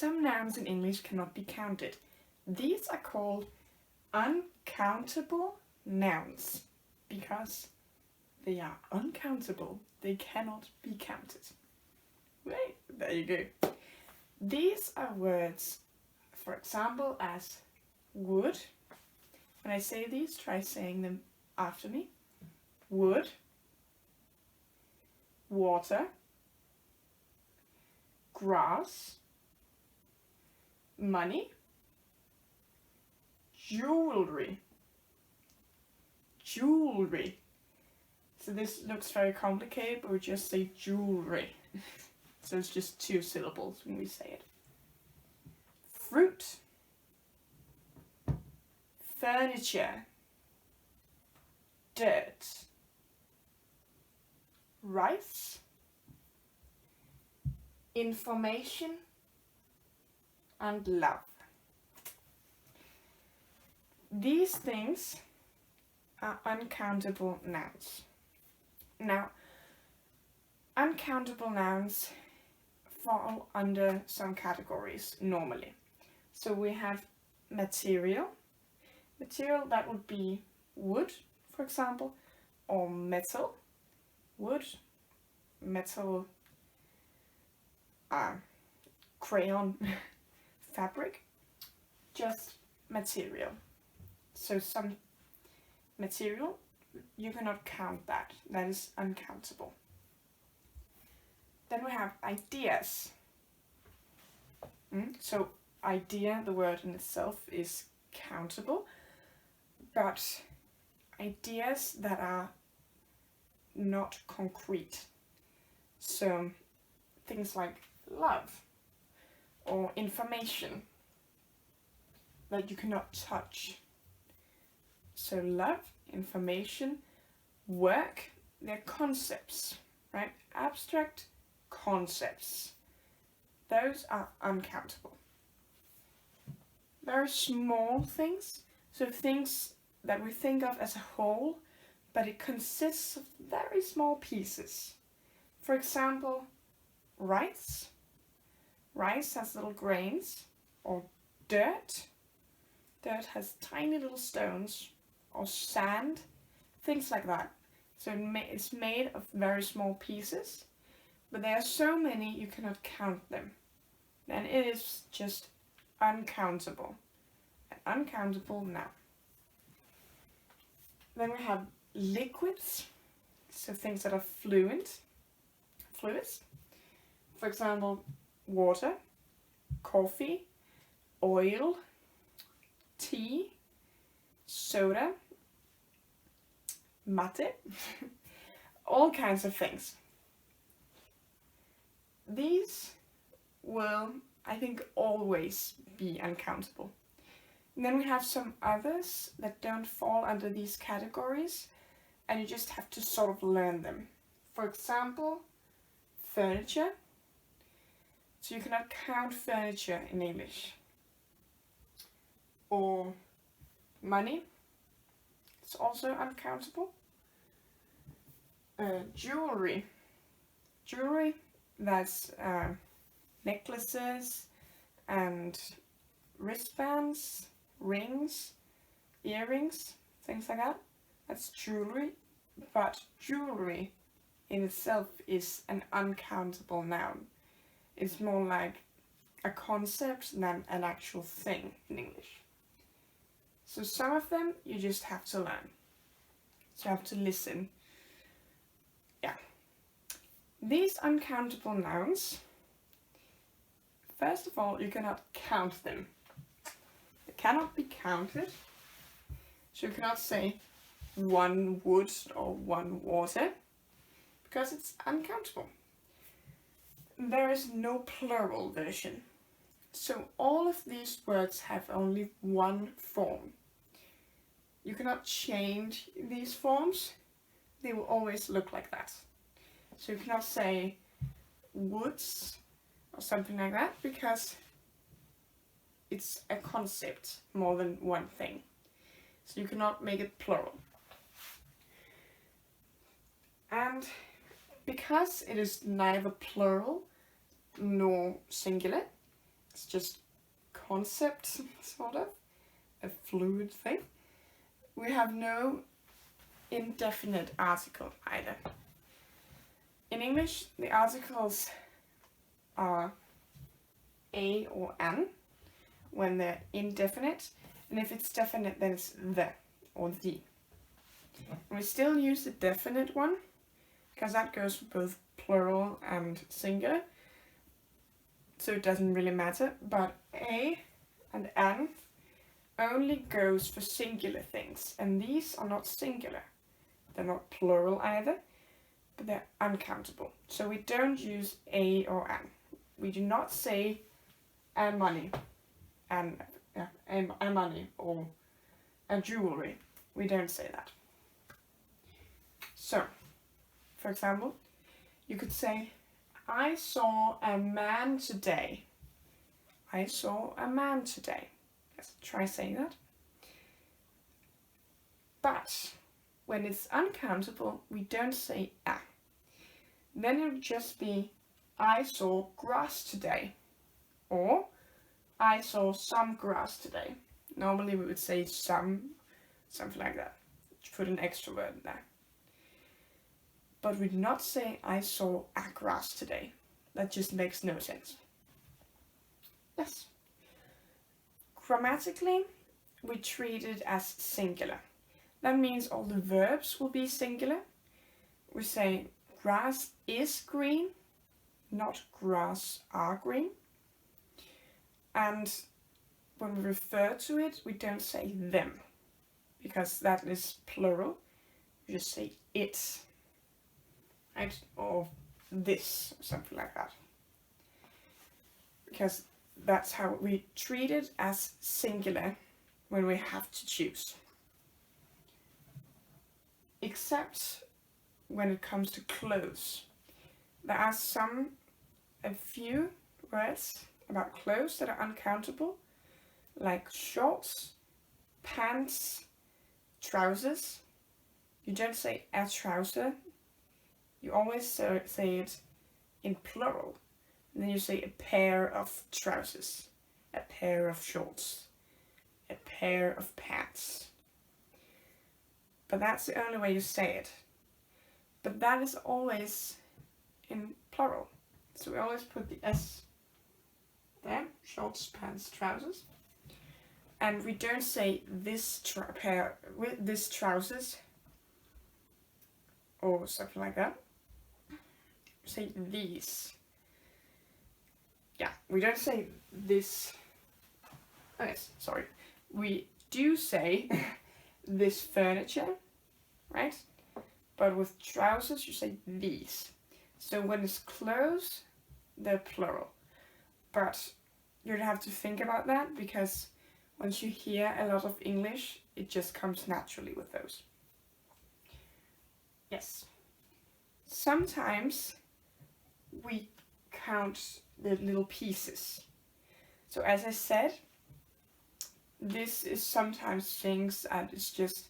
some nouns in English cannot be counted. These are called uncountable nouns because they are uncountable. They cannot be counted. Right, there you go. These are words, for example, as wood. When I say these, try saying them after me. Wood, water, grass, money, jewelry. Jewelry. So this looks very complicated, but we just say jewelry. So it's just 2 syllables when we say it. Fruit, furniture, dirt, rice, information, and love. These things are uncountable nouns. Now, uncountable nouns fall under some categories normally. So we have material. Material, that would be wood, for example, or metal. Wood, metal, crayon, fabric, just material. So some material, you cannot count that. That is uncountable. Then we have ideas. So idea, the word in itself, is countable, but ideas that are not concrete. So things like love or information that you cannot touch. So love, information, work, they're concepts, right? Abstract concepts. Those are uncountable. Very small things, so things that we think of as a whole, but it consists of very small pieces. For example, rice. Rice has little grains, or dirt. Dirt has tiny little stones, or sand, things like that. So it's made of very small pieces, but there are so many you cannot count them. Then it is just uncountable. An uncountable noun. Then we have liquids, so things that are fluids. For example, water, coffee, oil, tea, soda, mate, all kinds of things. These will, I think, always be uncountable. And then we have some others that don't fall under these categories, and you just have to sort of learn them. For example, furniture. So you cannot count furniture in English. Or money. It's also uncountable. Jewelry. Jewelry, that's necklaces and wristbands, rings, earrings, things like that. That's jewelry, but jewelry in itself is an uncountable noun. It's more like a concept than an actual thing in English. So some of them you just have to learn. So you have to listen. Yeah. These uncountable nouns, first of all, you cannot count them. They cannot be counted. So you cannot say 1 wood or 1 water, because it's uncountable. There is no plural version. So all of these words have only one form. You cannot change these forms. They will always look like that. So you cannot say woods or something like that, because it's a concept more than one thing. So you cannot make it plural. And because it is neither plural nor singular, It's just concept, sort of, a fluid thing. We have no indefinite article either. In English, the articles are a or an when they're indefinite, and if it's definite, then it's the or the. And we still use the definite one, because that goes for both plural and singular, so it doesn't really matter, but a and an only goes for singular things, and these are not singular. They're not plural either, but they're uncountable. So we don't use a or an. We do not say a money, and a money or a jewelry. We don't say that. So, for example, you could say, I saw a man today. I saw a man today. Let's try saying that. But when it's uncountable, we don't say a. Then it would just be, I saw grass today. Or, I saw some grass today. Normally we would say some, something like that. Put an extra word in there. But we do not say, I saw a grass today. That just makes no sense. Yes. Grammatically, we treat it as singular. That means all the verbs will be singular. We say, grass is green, not grass are green. And when we refer to it, we don't say them, because that is plural. We just say it, right? Or this, or something like that. Because that's how we treat it as singular when we have to choose. Except when it comes to clothes. There are a few words about clothes that are uncountable, like shorts, pants, trousers. You don't say a trouser. You always say it in plural. And then you say a pair of trousers, a pair of shorts, a pair of pants. But that's the only way you say it. But that is always in plural. So we always put the S there, shorts, pants, trousers. And we don't say this pair with this trousers or something like that. We say these. Yeah, we don't say this. Oh yes, sorry. We do say this furniture, right? But with trousers, you say these. So when it's clothes, they're plural. But you don't have to think about that, because once you hear a lot of English, it just comes naturally with those. Yes. Sometimes we count the little pieces. So as I said, this is sometimes things that it's just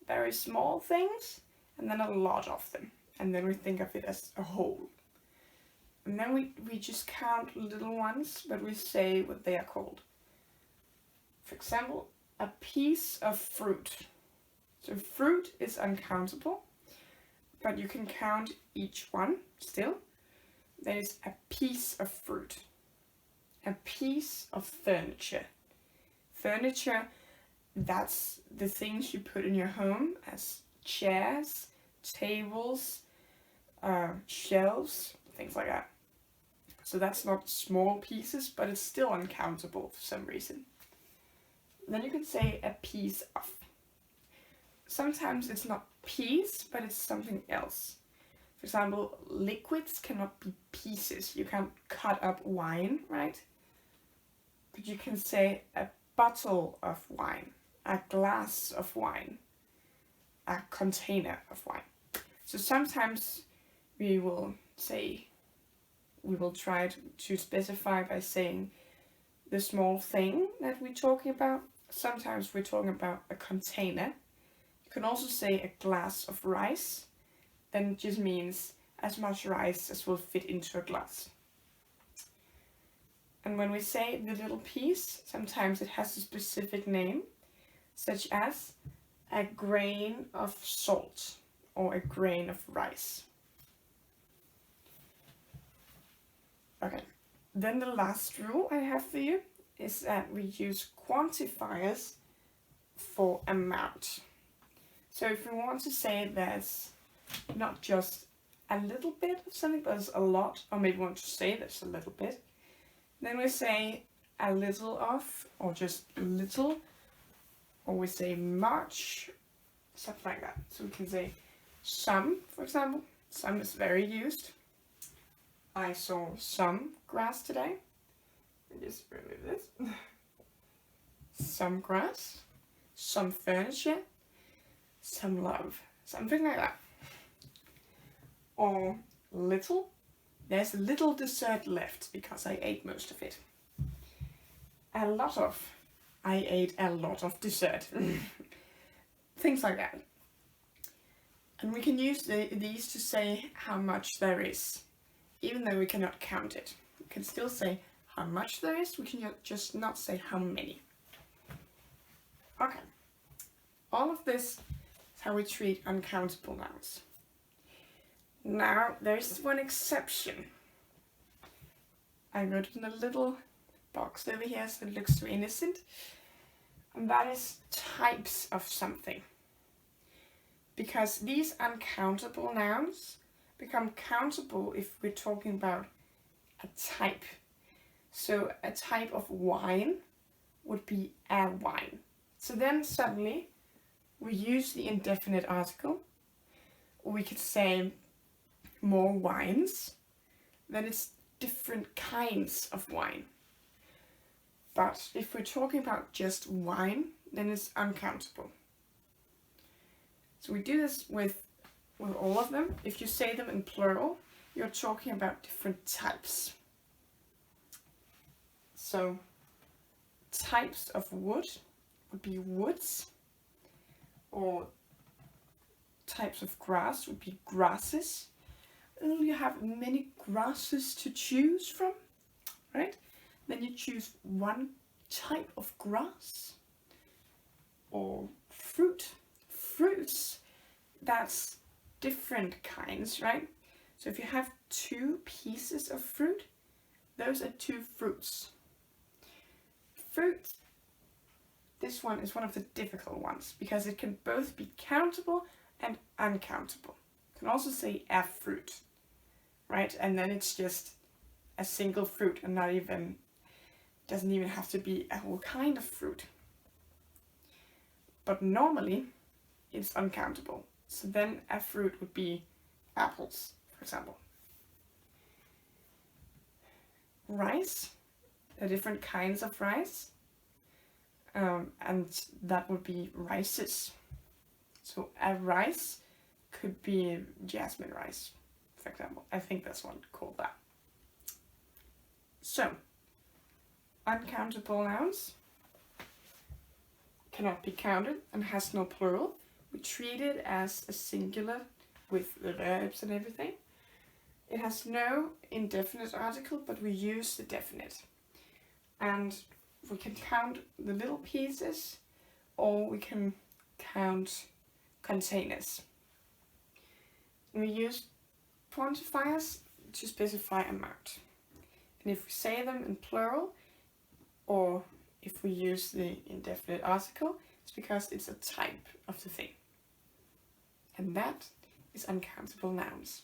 very small things, and then a lot of them. And then we think of it as a whole. And then we just count little ones, but we say what they are called. For example, a piece of fruit. So fruit is uncountable, but you can count each one still. There is a piece of fruit. A piece of furniture. Furniture, that's the things you put in your home as chairs, tables, shelves, things like that. So that's not small pieces, but it's still uncountable for some reason. Then you can say a piece of. Sometimes it's not piece, but it's something else. For example, liquids cannot be pieces. You can't cut up wine, right? But you can say a bottle of wine, a glass of wine, a container of wine. So sometimes we will try to specify by saying the small thing that we're talking about. Sometimes we're talking about a container. You can also say a glass of rice. Then it just means as much rice as will fit into a glass. And when we say the little piece, sometimes it has a specific name, such as a grain of salt or a grain of rice. Okay, then the last rule I have for you is that we use quantifiers for amount. So if we want to say there's not just a little bit of something, but there's a lot, or maybe we want to say there's a little bit, then we say a little of, or just little, or we say much, stuff like that. So we can say some, for example. Some is very used. I saw some grass today. Let me just remove this. Some grass, some furniture, some love, something like that. Or little. There's a little dessert left because I ate most of it. A lot of. I ate a lot of dessert. Things like that. And we can use these to say how much there is, even though we cannot count it. We can still say how much there is, we can just not say how many. Okay. All of this is how we treat uncountable nouns. Now, there's one exception. I wrote it in a little box over here so it looks too innocent. And that is types of something. Because these uncountable nouns become countable if we're talking about a type. So a type of wine would be a wine. So then suddenly we use the indefinite article, or we could say more wines, then it's different kinds of wine. But if we're talking about just wine, then it's uncountable. So we do this with all of them. If you say them in plural, you're talking about different types. So types of wood would be woods, or types of grass would be grasses. And you have many grasses to choose from, right? Then you choose one type of grass. Or fruit. Fruits, that's different kinds, right? So if you have 2 pieces of fruit, those are 2 fruits. Fruit, this one is one of the difficult ones because it can both be countable and uncountable. You can also say a fruit, right? And then it's just a single fruit and doesn't even have to be a whole kind of fruit. But normally it's uncountable. So then a fruit would be apples, for example. Rice, there are different kinds of rice, and that would be rices. So a rice could be jasmine rice, for example. I think that's one called that. So, uncountable nouns cannot be counted and has no plural. We treat it as a singular with the verbs and everything. It has no indefinite article, but we use the definite. And we can count the little pieces, or we can count containers. And we use quantifiers to specify amount. And if we say them in plural, or if we use the indefinite article, it's because it's a type of the thing. And that is uncountable nouns.